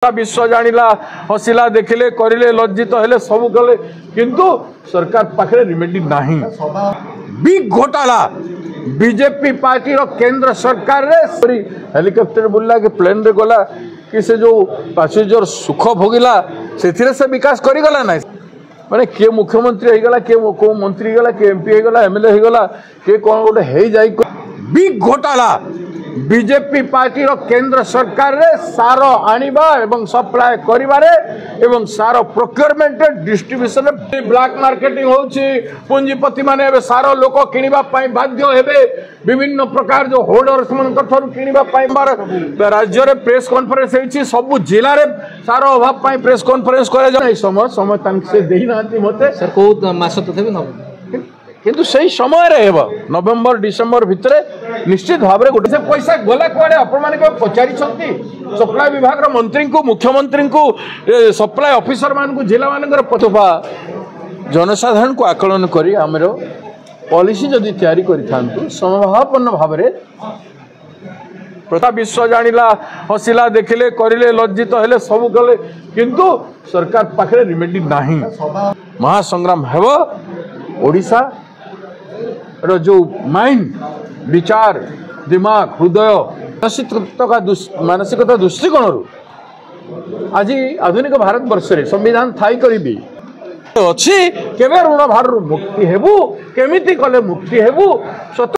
विश्व जानिला हसिला देखिले करिले लज्जित हेले सब कले किंतु सरकार पाखे रिमेडी नाही। बिग घोटाला बीजेपी पार्टी रो केंद्र सरकार रे हेलिकॉप्टर बुल्ला के प्लेन रे गला कि से जो पैसेंजर सुख भोगिला से विकास करी गला ना माने के मुख्यमंत्री हो गला के को मंत्री गला के एमपी हो गला एमएलए हो गला के कोन गोटे हे जाई बिग घोटाला बीजेपी पार्टी रो केंद्र सरकार रे सार आनिबा एवं सप्लाय करिबारे एवं सार प्रोक्योरमेंट डिस्ट्रीब्यूशन रे ब्लैक मार्केटिंग होची पूंजीपति माने एबे सार लोक किनिबा पई बाध्य हेबे विभिन्न प्रकार जो होल्डर्स मन कठर किनिबा पई राज्य रे प्रेस कॉन्फ्रेंस हेची सब जिल्ला रे सार अभाव पई प्रेस कॉन्फ्रेंस करे जाय समय समय तंक से देहि नांती मते सर को मास तथे न किंतु सही समय रे नवेम्बर डिसेम्बर भितर निश्चित भाव में गोटे पैसा गला कुआड़े आपण मैंने पचारि सप्लाई विभाग मंत्री को मुख्यमंत्री को सप्लाई ऑफिसर मान को जिला मान पथुफा जनसाधारण को आकलन करी आमर पॉलिसी जदि तैयारी करिथांतु समभावपूर्ण भाव में प्रताप विश्व जानिला हसिला देखिले करिले लज्जित हेले सब कले किंतु सरकार पाखे रिमेडी नाही। महासंग्राम हेबो ओडिशा रो जो माइंड विचार दिमाग हृदय मानसिकता दृष्टिकोण आज आधुनिक भारत वर्ष रे संविधान थाई करी अच्छी केवे ऋण भार मुक्ति हेबू केमिति कले मुक्ति हेबू।